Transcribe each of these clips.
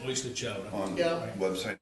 Oyster chowder. on the Yeah. website.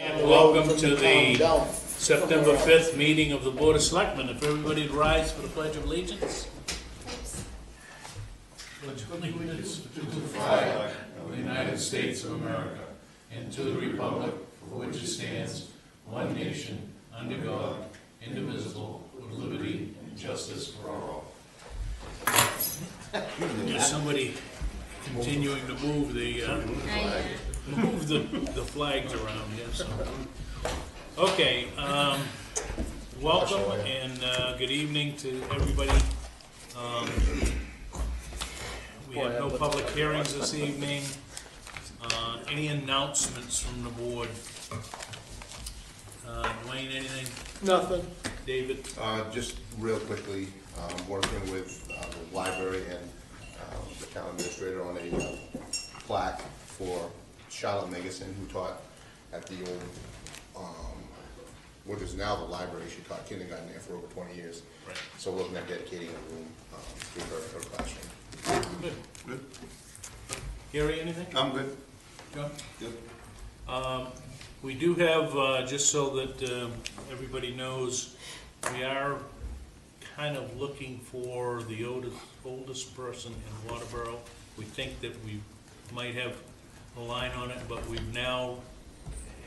And welcome to the September 5th meeting of the Board of Selectmen. If everybody would rise for the Pledge of Allegiance. Pledge of Allegiance to the flag of the United States of America and to the republic for which it stands, one nation, under God, indivisible, with liberty and justice for all. There's somebody continuing to move the flags around here. So. Okay, welcome and good evening to everybody. We have no public hearings this evening. Any announcements from the board? Dwayne, anything? Nothing. David? Just real quickly, working with the library and the town administrator on a plaque for Charlotte Megason, who taught at the old, what is now the library. She taught kindergarten there for over 20 years. Right. So looking at dedicating a room to her classroom. Good. Good. Gary, anything? I'm good. John? Good. We do have, just so that everybody knows, we are kind of looking for the oldest person in Waterboro. We think that we might have a line on it, but we now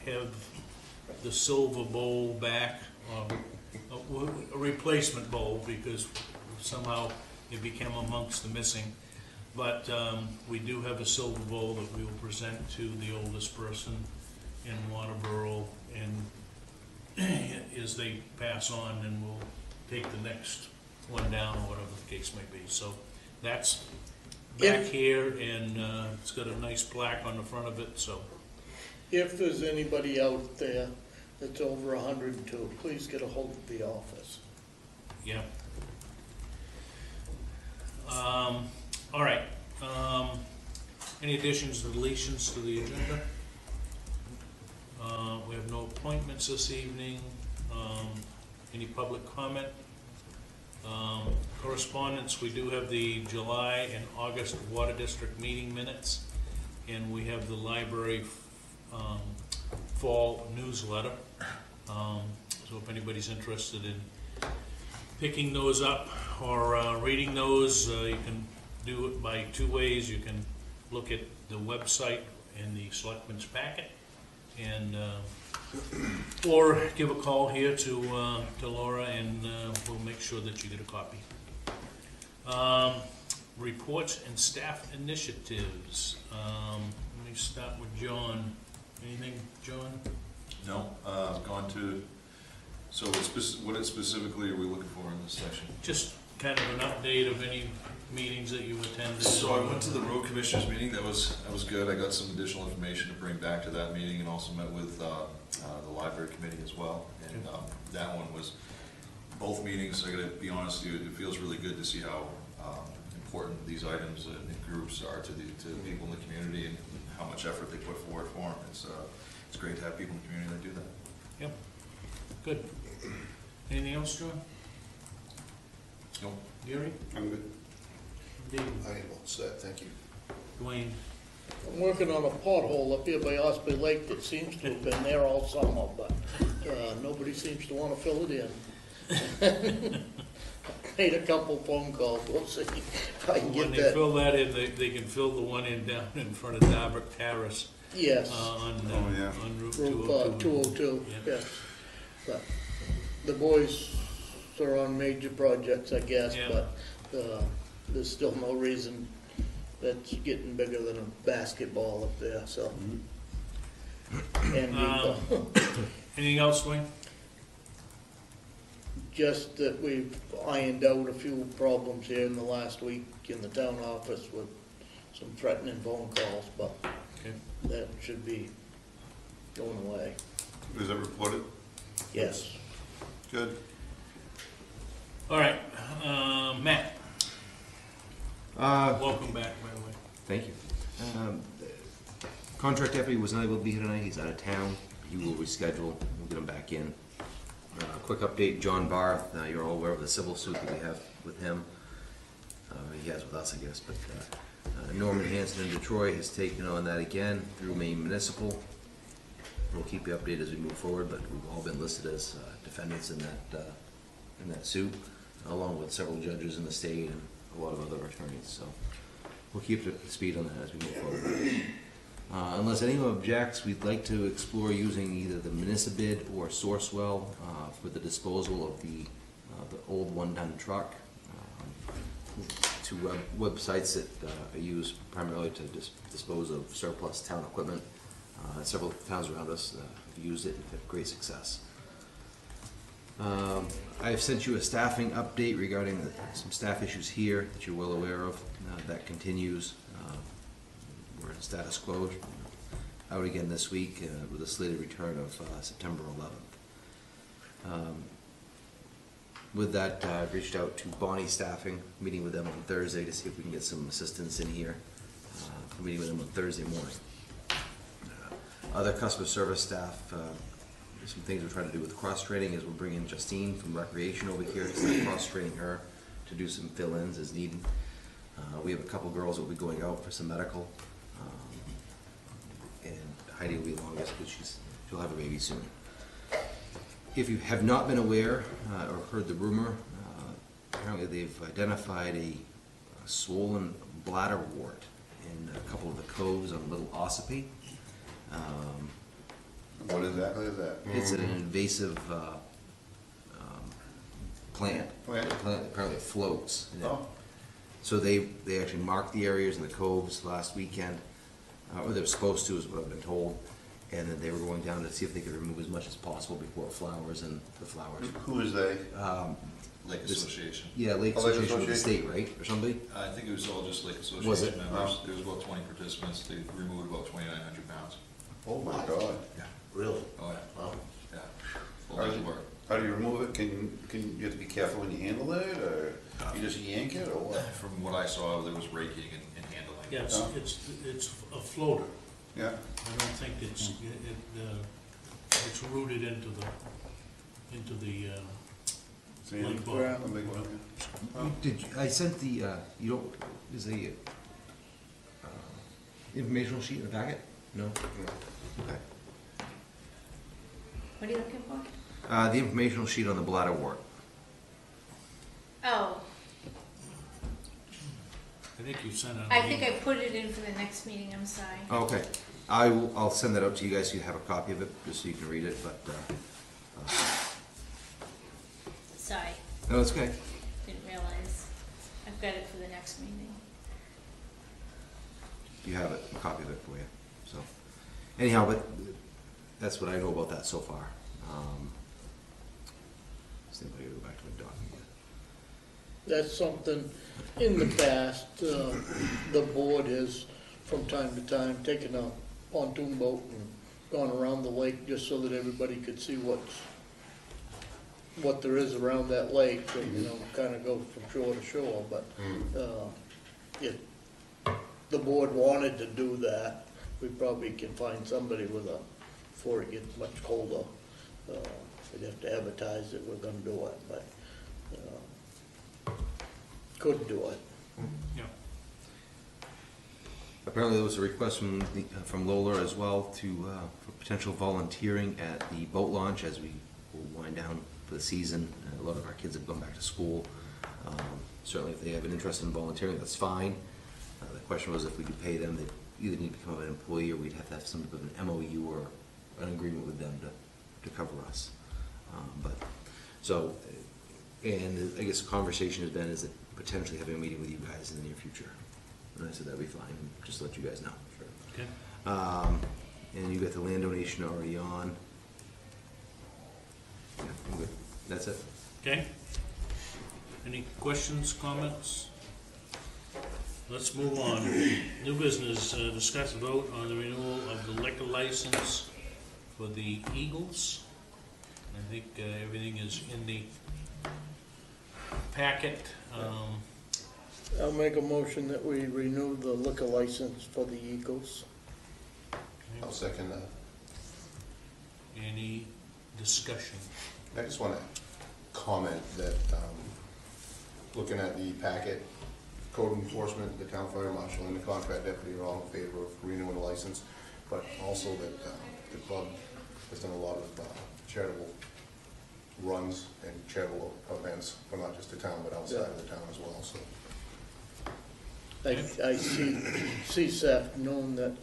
have the silver bowl back, a replacement bowl, because somehow it became amongst the missing. But we do have a silver bowl that we will present to the oldest person in Waterboro, and as they pass on, then we'll take the next one down, or whatever the case may be. So that's back here, and it's got a nice plaque on the front of it. So If there's anybody out there that's over 102, please get a hold of the office. yeah. All right. Any additions or deletions to the agenda? We have no appointments this evening. Any public comment? Correspondence, we do have the July and August Water District meeting minutes, and we have the library fall newsletter. So if anybody's interested in picking those up or reading those, you can do it by two ways. You can look at the website in the Selectmen's packet, and or give a call here to Laura, and we'll make sure that you get a copy. Reports and staff initiatives. Let me start with John. Anything No, gone to, so what specifically are we looking for in this section? Just kind of an update of any meetings that you attended. So I went to the road commissioners meeting, that was good, I got some additional information to bring back to that meeting, and also met with, the library committee as well, and, that one was, both meetings, I gotta be honest with you, it feels really good to see how, important these items and groups are to the people in the community, and how much effort they put forward for them. It's great to have people in the community that do that. Yep, good. Anything else, John? Nope. Gary? I'm good. Dave? I am all set, thank you. Dwayne? I'm working on a pothole up here by Osprey Lake that seems to have been there all summer, but, nobody seems to wanna fill it in. Made a couple phone calls, we'll see if I can When get they that. fill that in, they can fill the one in down in front of Darbrick Terrace, Yes, on Route Route 202. 202, Yeah. yes. But the boys are on major projects, I guess, Yeah. but, there's still no reason that's getting bigger than a basketball up there, so. And Anything else, Dwayne? just that we've ironed out a few problems here in the last week in the town office with some threatening phone calls, but Okay. that should be going away. Was that reported? Yes. Good. All right, Matt, welcome back, by the way. Thank you. Contract deputy was not able to be here tonight, he's out of town, he will reschedule, we'll get him back in. Quick update, John Barr, you're all aware of the civil suit that we have with him. He has with us, I guess, but Norman Hanson in Detroit has taken on that again through Maine Municipal. We'll keep you updated as we move forward, but we've all been listed as defendants in that suit, along with several judges in the state and a lot of other attorneys, so we'll keep the speed on that as we move forward. Unless anyone objects, we'd like to explore using either the Municipid or Sourcewell for the disposal of the old one-ton truck. Two websites that are used primarily to dispose of surplus town equipment. Several towns around us have used it and had great success. I have sent you a staffing update regarding some staff issues here that you're well aware of. That continues. We're in status quo. Out again this week with a slated return of September 11th. With that, I've reached out to Bonnie Staffing, meeting with them on Thursday to see if we can get some assistance in here. We're meeting with them on Thursday morning. Other customer service staff, some things we're trying to do with cross-training is we're bringing Justine from Recreation over here to start cross-training her to do some fill-ins as needed. We have a couple girls that will be going out for some medical. And Heidi will be longest because she'll have a baby soon. If you have not been aware or heard the rumor, apparently they've identified a swollen bladder wart in a couple of the coves on Little Ossipee. What exactly is that? It's an invasive plant. Plant? The plant apparently floats. Oh. So they actually marked the areas in the coves last weekend, or they were supposed to, is what I've been told. And then they were going down to see if they could remove as much as possible before it flowers and the flowers. Who is they? Lake Association. Yeah, Lake Oh, Lake Association with the Association? state, right, or somebody? I think it was all just Lake Was Association it? members. Oh. There was about 20 participants. They removed about 2,900 pounds. Oh my God. Yeah. Really? Oh, yeah. Wow. Yeah. Full day's work. How do you remove it? You have to be careful when you handle it, or you just yank it, or what? From what I saw, there was raking and handling. Yeah, Oh. it's a floater. Yeah. I don't think it's rooted into the lake bottom. A big one. I sent the, is a informational sheet in the packet? No? Okay. What are you looking for? The informational sheet on the bladder wart. Oh, I think you sent out. I think I put it in for the next meeting, I'm sorry. Oh, okay. I'll send that out to you guys so you have a copy of it, just so you can read it, but, Sorry, no, it's okay. didn't realize. I've got it for the next meeting. You have it, a copy of it for you, so. Anyhow, but that's what I know about that so far. See if I can go back to my document. That's something, in the past, the board has, from time to time, taken a pontoon boat and gone around the lake just so that everybody could see what there is around that lake, so, you know, kind of go from shore to shore, but, if the board wanted to do that, we probably can find somebody before it gets much colder. We'd have to advertise that we're gonna do it, but, could do it. Yeah. Apparently there was a request from Lola as well for potential volunteering at the boat launch as we will wind down for the season. A lot of our kids have gone back to school. Certainly if they have an interest in volunteering, that's fine. The question was if we could pay them. They either need to become an employee or we'd have to have some sort of an MOU or an agreement with them to cover us. And I guess the conversation has been is that potentially having a meeting with you guys in the near future. And I said that'd be fine, just to let you guys know. Okay. And you got the land donation already on. Yeah, I'm good. That's it. Okay. Any questions, comments? Let's move on. New business, discuss vote on the renewal of the liquor license for the Eagles. I think everything is in the packet. I'll make a motion that we renew the liquor license for the Eagles. I'll second that. Any discussion? I just want to comment that, looking at the packet, code enforcement, the town fire marshal, and the contract deputy are all in favor of renewing the license, but also that the club has done a lot of charitable runs and charitable events, for not just the town, but outside of the town as well, so. I see this afternoon that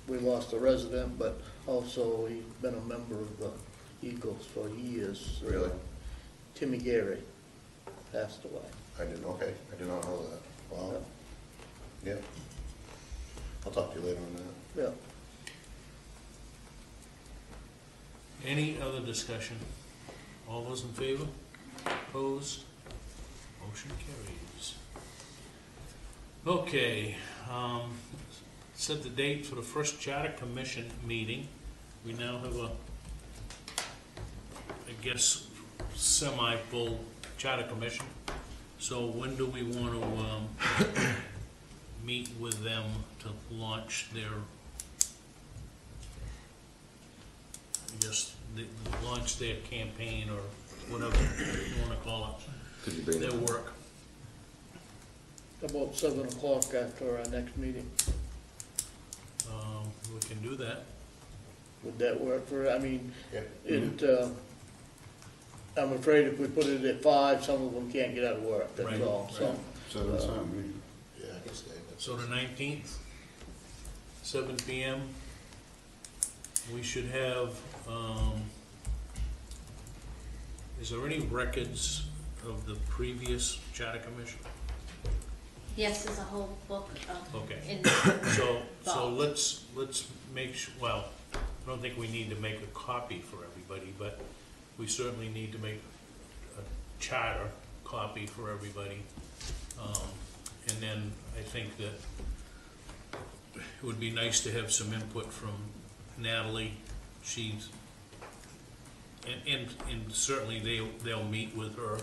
we lost a resident, but also he's been a member of the Eagles for years. Really? Timmy Gary passed away. I did not know that. Wow. Yeah. I'll talk to you later on that. Yeah. Any other discussion? All those in favor? Opposed? Motion carries. Okay, set the date for the first Charter Commission meeting. We now have I guess, semi-full Charter Commission. So when do we want to meet with them to launch their, launch their campaign or whatever you want to call it, Could you bring their that? work? About 7 o'clock after our next meeting. We can do that. Would that work for, I mean, Yeah. I'm afraid if we put it at 5, some of them can't get out of work, Right, that's all, so. So that's fine. Yeah, I can stay. But So the 19th, 7 PM. We should have, is there any records of the previous Charter Commission? Yes, there's a whole book of, Okay. in So Vault. let's make sure, well, I don't think we need to make a copy for everybody, but we certainly need to make a charter copy for everybody. And then I think that it would be nice to have some input from Natalie. She's, and certainly they'll meet with her,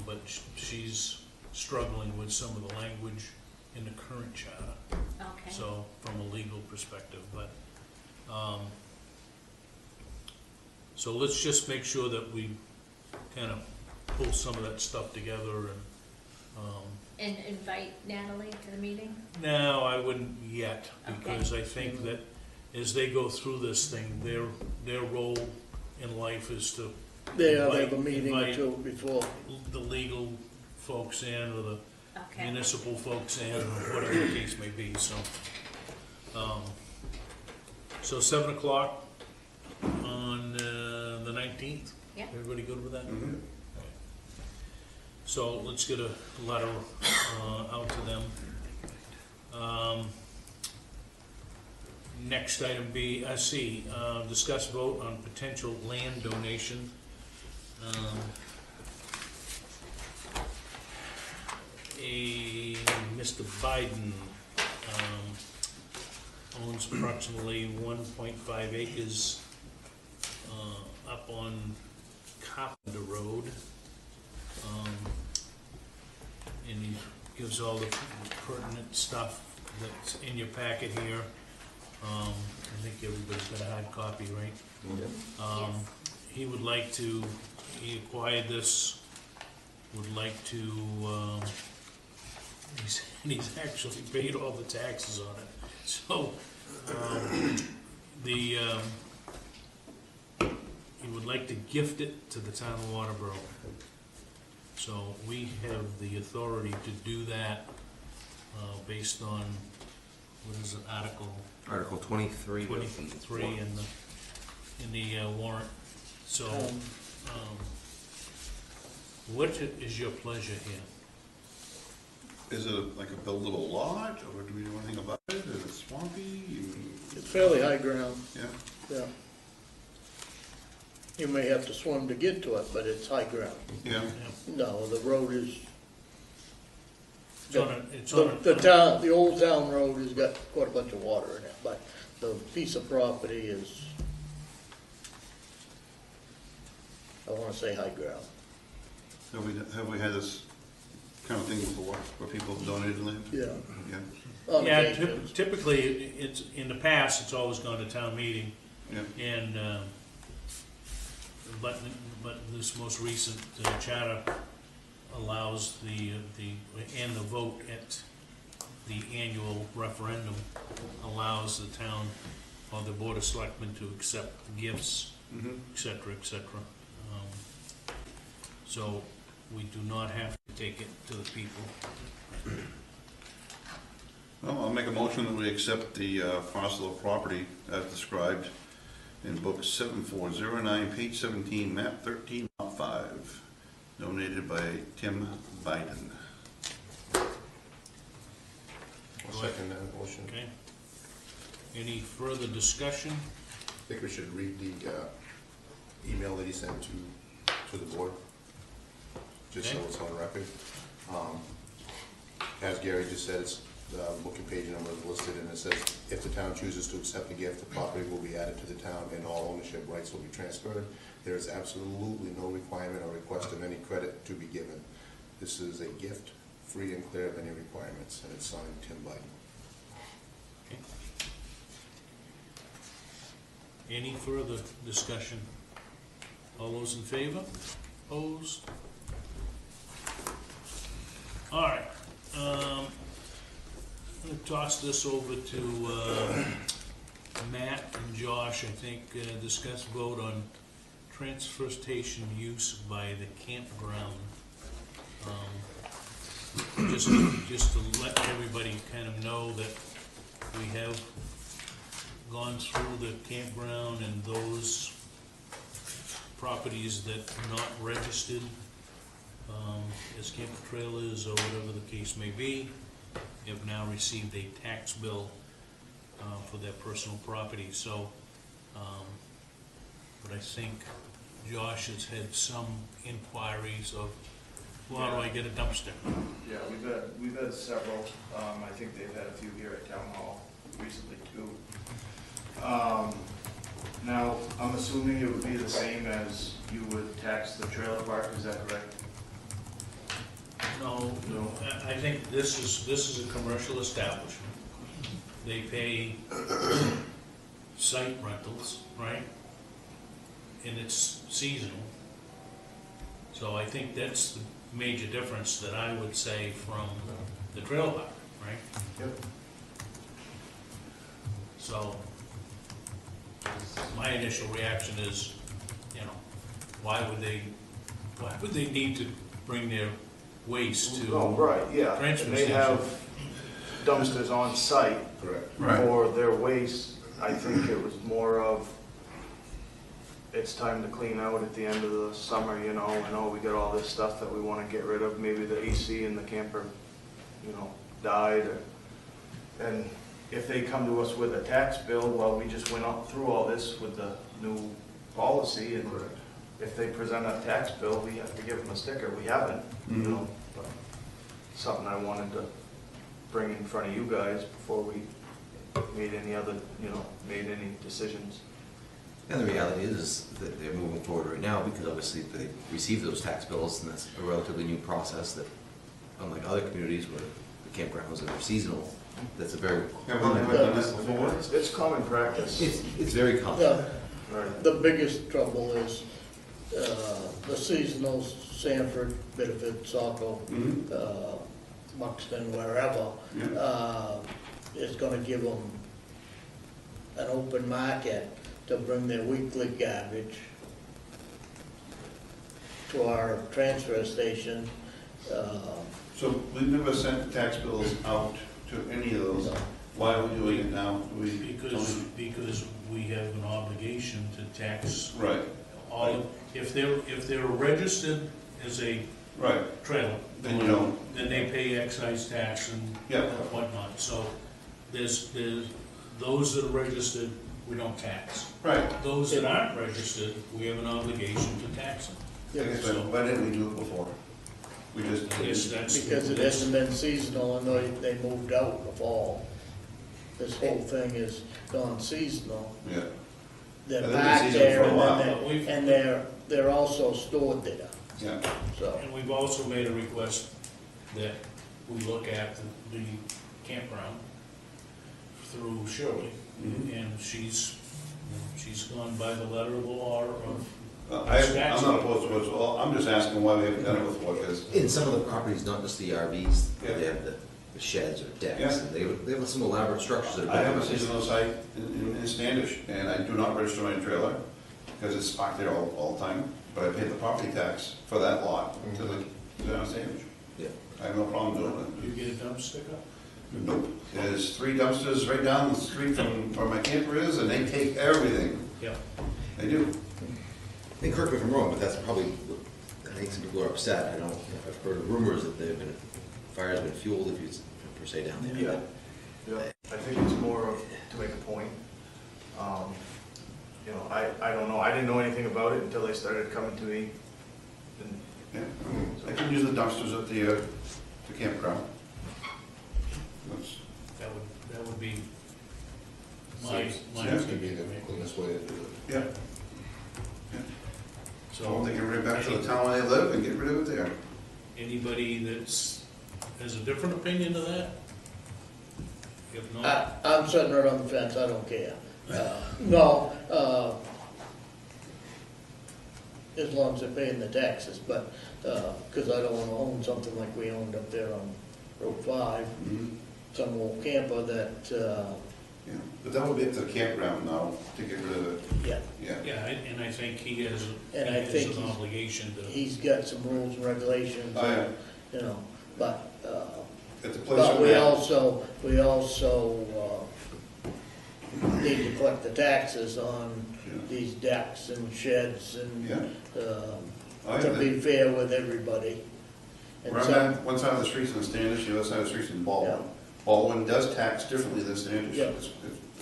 but she's struggling with some of the language in the current charter. Okay. So, from a legal perspective, but, so let's just make sure that we kind of pull some of that stuff together And invite Natalie to the meeting? no, I wouldn't yet, Okay. because I think that as they go through this thing, their role in life is to They have a meeting or invite two before. the legal folks in, or the Okay. municipal folks in, or whatever the case may be, so. So 7 o'clock on the 19th? Yeah. Everybody good with that? Mhm. Okay. So let's get a letter out to them. Next item C, discuss vote on potential land donation. Mr. Biden owns approximately 1.5 acres up on Carpenter Road. And he gives all the pertinent stuff that's in your packet here. I think everybody's got a hard copy, right? Yes. He would like to, he acquired this, would like to, he's actually paid all the taxes on it. So, he would like to gift it to the town of Waterboro. So we have the authority to do that, based on, what is it, Article 23. 23 in the warrant. So, what is your pleasure here? Is it like a buildable lot, or do we know anything about it? Is it swampy? It's fairly high ground, Yeah, yeah. You may have to swim to get to it, but it's high ground. yeah. No, the road is, It's on the old town road has got quite a bunch of water in it, but the piece of property is, I wanna say high ground. Have we had this kind of thing before, where people have donated land? Yeah. Yeah, On Yeah, occasions. typically, it's, in the past, it's always gone to town meeting, yeah. and, but this most recent charter allows and the vote at the annual referendum allows the town or the Board of Selectmen to accept gifts, et cetera, et cetera. So we do not have to take it to the people. Well, I'll make a motion that we accept the parcel of property as described in book 7409, page 17, map 13, lot 5, donated by Tim Biden. I'll second that motion. Okay? Any further discussion? I think we should read the email that he sent to the board, just so Okay. it's on record. As Gary just said, it's, the booking page number is listed, and it says, if the town chooses to accept the gift, the property will be added to the town and all ownership rights will be transferred. There is absolutely no requirement or request of any credit to be given. This is a gift, free and clear of any requirements, and it's signed Tim Biden. Okay. Any further discussion? All those in favor? Opposed? All right. I'm gonna toss this over to Matt and Josh, I think, discuss vote on transfer station use by the campground. Just to let everybody kind of know that we have gone through the campground and those properties that are not registered as camper trailers or whatever the case may be, have now received a tax bill for their personal property. So, but I think Josh has had some inquiries of, well, how do I get a dumpster? Yeah, we've had several. I think they've had a few here at Town Hall recently too. Now, I'm assuming it would be the same as you would tax the trailer park, is that correct? No, I think this is a commercial establishment. They pay site rentals, right? And it's seasonal. So I think that's the major difference that I would say from the trailer park, right? Yep. So my initial reaction is, why would they need to bring their waste to? Oh, right, yeah. transfer And they station? have dumpsters on site Correct. Right. for their waste. I think it was more of, it's time to clean out at the end of the summer, and we got all this stuff that we want to get rid of. Maybe the AC in the camper, died, and if they come to us with a tax bill, well, we just went up through all this with the new policy, and if they present a tax bill, we have to give them a sticker. We haven't, you know, but something I wanted to bring in front of you guys before we made any other, you know, made any decisions. And the reality is that they're moving forward right now because obviously they receive those tax bills, and that's a relatively new process that, unlike other communities where the campgrounds are seasonal, that's a very Have we never done this before? It's common practice. it's very common. Yeah, Right. the biggest trouble is, the seasonals, Sanford, Bitterford, Saco, Buxton, wherever, is gonna give them an open market to bring their weekly garbage to our transfer station. So we've never sent tax bills out to any of those. Why are we doing it now? Do we- Because we have an obligation to tax Right, all, if they're registered as a right, trailer, then you don't, then they pay excise tax and yeah, whatnot. So there's those that are registered, we don't tax. right. Those that aren't registered, we have an obligation to tax them. I guess, why didn't we do it before? We just I guess didn't. that's. Because it hasn't been seasonal and they moved out in the fall. This whole thing is gone seasonal. Yeah, They're And they've been back seasonal there for a while. and they're also stored there, yeah. so. And we've also made a request that we look at the campground through Shirley. And she's gone by the letter of the law of. I'm not opposed to it, so I'm just asking why we haven't done it before, because, In some of the properties, not just the RVs, Yeah. they have the sheds or decks, Yeah. and they have some elaborate structures that are. I have a seasonal site in Standish, and I do not register my trailer, because it's parked there all the time, but I pay the property tax for that lot to the town of Standish. Yeah. I have no problem doing You get a dump sticker? it. Nope. There's 3 dumpsters right down the street from where my camper is, and they take everything. Yeah. They do. And correct me if I'm wrong, but that's probably, I think some people are upset. I don't, I've heard rumors that fires have been fueled, if you, per se, down there. Yeah, yeah. I think it's more of, to make a point. You know, I don't know, I didn't know anything about it until they started coming to me. And Yeah. I can use the dumpsters at the campground. That's- That would be my Seems to be the cleanest way to do it. Yeah. So So they can bring it back to the town where they live and get rid of it there. anybody has a different opinion of that? If not, I'm sitting right on the fence, I don't care. No, as long as they're paying the taxes, but, because I don't wanna own something like we owned up there on Route 5, some old camper that, Yeah, but that would be up to the campground now to get rid of it, yeah, yeah. yeah, and I think he has And I think an he's- obligation to. he's got some rules and regulations, Oh, yeah, you know, but, at the place but I'm we at. also need to collect the taxes on Yeah. these decks and sheds and, Yeah. Oh, to yeah, be fair with everybody. And where I'm some, at, one side of the street's in Standish, the other side of the street's in Baldwin. Yeah. Baldwin does tax differently than Standish. Yeah.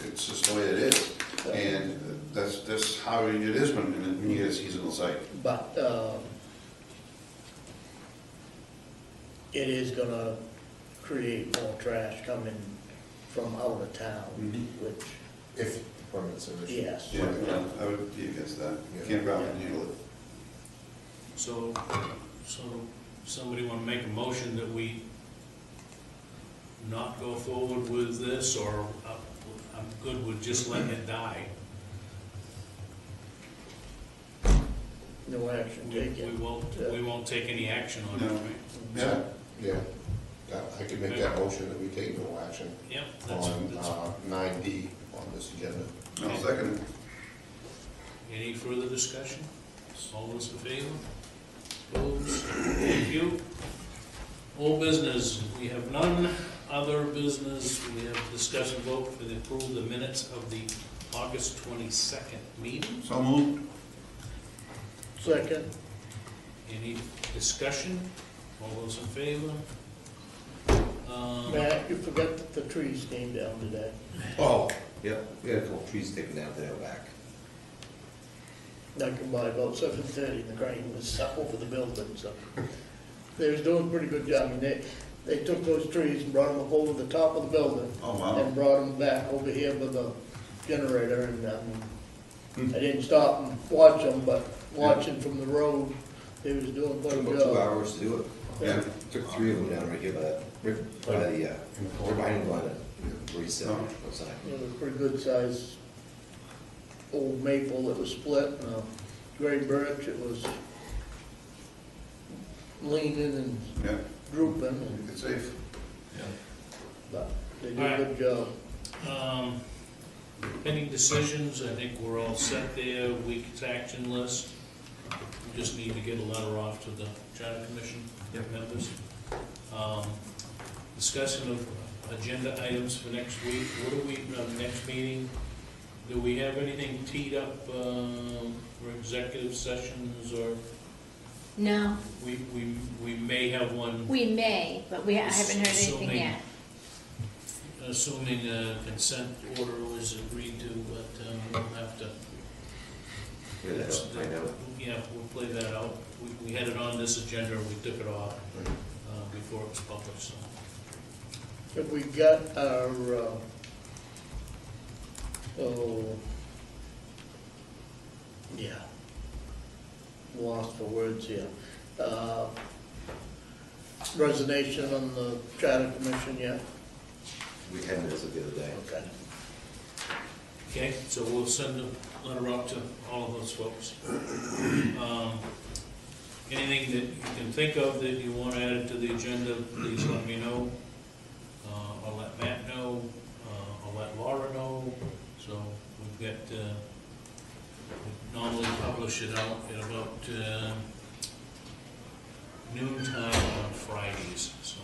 It's just the way it is. And that's how it is when you get a seasonal site. but, it is gonna create more trash coming from out of town, which, If the permits are issued. yes. Yeah, I would be against that. Yeah. Campground can handle it. So somebody wanna make a motion that we not go forward with this, or I'm good with just letting it die? No action We taken. won't take any action on it, No. right? Yeah, Yeah, I could make that motion that we take no action Yeah, on that's, 9D on this agenda. I'll second it. any further discussion? All those in favor? Opposed? Thank you. Old business, we have none. Other business, we have discussion vote for the approval of the minutes of the August 22nd meeting. So moved. Second, Any discussion? All those in favor? Matt, you forgot that the trees came down today. Oh, yeah, we had a couple trees taken down today out back. I come by about 7:30, the crane was up over the building, so they was doing a pretty good job. I mean, they took those trees and brought them up over the top of the building. Oh, wow. And brought them back over here with the generator, and I didn't stop and watch them, but watching from the road, they was doing quite a Took good about 2 job. hours to do it. Yeah. Took 3 of them down right here by the turbine line where you sit outside. It was a pretty good size old maple that was split, and a gray birch, it was leaning and Yeah, drooping, and, it's safe. but they did a good job. Pending decisions, I think we're all set there, week's action list. We just need to get a letter off to the Charter Commission members. Discussion of agenda items for next week. What do we, next meeting, do we have anything teed up for executive sessions, or No, we may have one, we may, but I haven't heard anything Assuming- yet. assuming a consent order was agreed to, but we'll have to. Find out. Yeah, we'll play that out. We had it on this agenda, we took it off before it was published, so. Have we got our, lost for words here. Resignation on the Charter Commission yet? We had it as of the other day. Okay. Okay, so we'll send a letter out to all of those folks. Anything that you can think of that you want added to the agenda, please let me know. I'll let Matt know, I'll let Laura know. So we've got, we normally publish it out at about noontime on Fridays, so.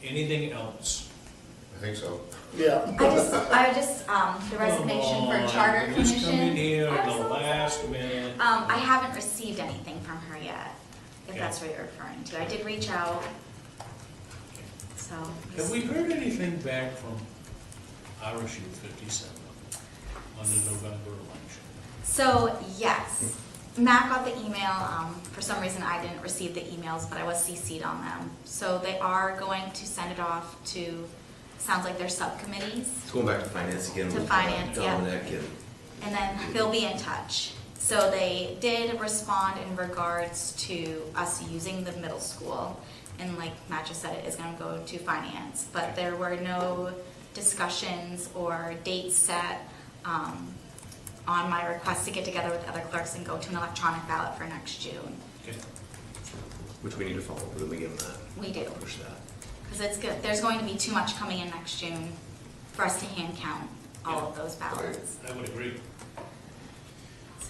Anything else? I think so. Yeah. The resignation for Charter Come in Commission. here at the last minute. I haven't received anything from her yet, if Okay. that's what you're referring to. I did reach out, so. Have we heard anything back from RSU 57 on the November election? So, yes, Matt got the email. For some reason, I didn't receive the emails, but I was CC'd on them. So they are going to send it off to, sounds like their subcommittees, It's going back to finance again To with finance, yeah. Dominic and and then they'll be in touch. So they did respond in regards to us using the middle school. And like Matt just said, it is going to go to finance. But there were no discussions or dates set on my request to get together with the other clerks and go to an electronic ballot for next June. Okay. which we need to follow up with them again on that. We do, Push that. because it's good. There's going to be too much coming in next June for us to hand count all of those ballots. I would agree. So,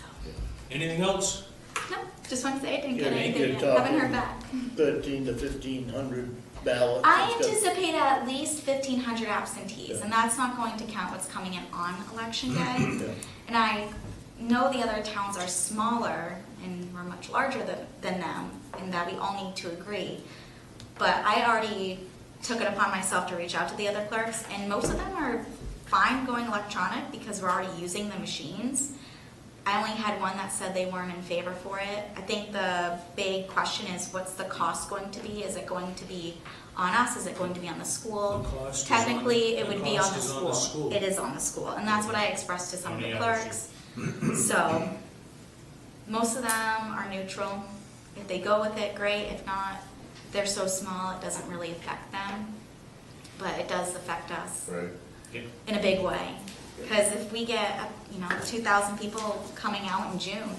Anything else? no, just want to say I didn't Yeah, get I think anything you're yet. Haven't talking- heard back. 1,300 to 1,500 ballots. I It's got- anticipate at least 1,500 absentees, and that's not going to count what's coming in on election day. Yeah. And I know the other towns are smaller and we're much larger than them, and that we all need to agree. But I already took it upon myself to reach out to the other clerks, and most of them are fine going electronic because we're already using the machines. I only had one that said they weren't in favor for it. I think the big question is, what's the cost going to be? Is it going to be on us? Is it going to be on the school? The cost is on- Technically, it the would be cost on the is school. on the school. It is on the school, and that's what I expressed to some of On the the clerks. So, most of them are neutral. If they go with it, great. If not, they're so small, it doesn't really affect them. But it does affect us Right. Okay. in a big way. Because if we get, 2,000 people coming out in June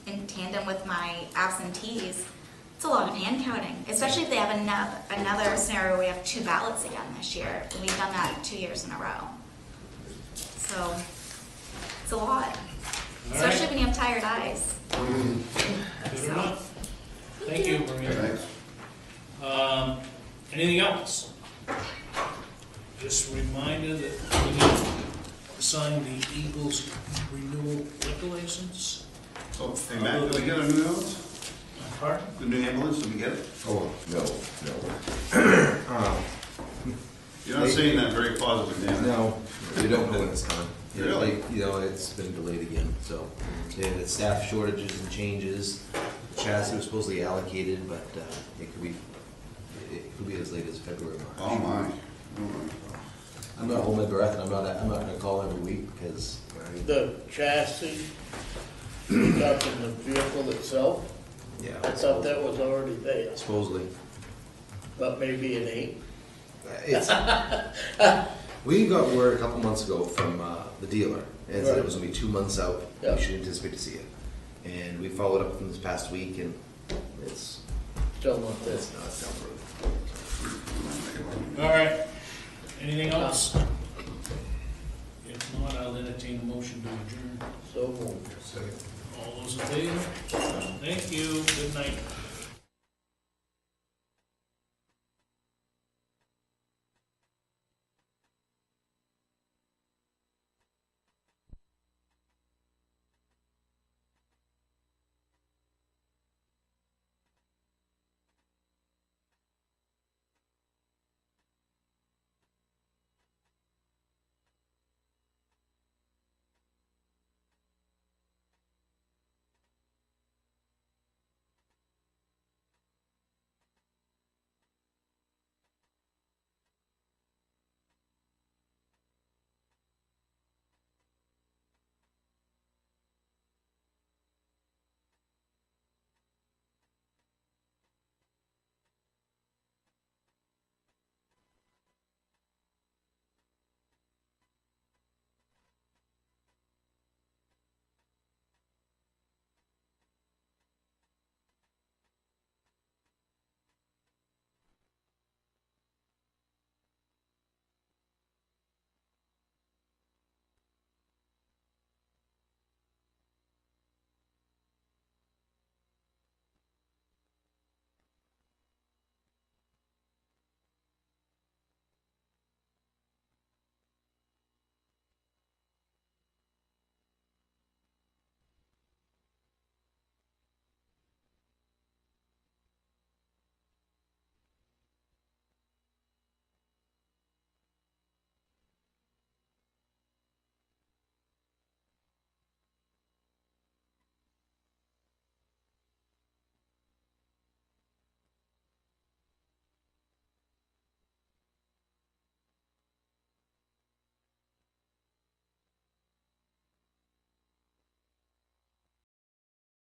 in tandem with my absentees, it's a lot of hand counting, especially if they have another scenario where we have 2 ballots again this year. And we've done that 2 years in a row. So, it's a lot, especially when you have tired eyes. Good So, enough. Thank you, Maria. Anything else? Just a reminder that we need to sign the Eagles renewal liquor license. So, hey Matt, did we get a new note? Pardon? The new ambulance, did we get it? Oh, no. You're not saying that very positive, Dan. No, we don't know when it's coming. You know, Really? like, you know, it's been delayed again, so, yeah, the staff shortages and changes. The chassis was supposedly allocated, but, it could be as late as February, March. Oh, my. I'm not holding my breath, and I'm not gonna call every week, because, The chassis, you talking the vehicle itself? yeah. I thought that was already there, Supposedly. but maybe it ain't. It's, we got word a couple months ago from the dealer, and said it was gonna be 2 months out. Yeah. We should anticipate to see it. And we followed up from this past week, and it's Still not there. not down the road. All right. Anything else? If not, I'll entertain a motion to adjourn. So moved. All those in favor? Thank you. Good night.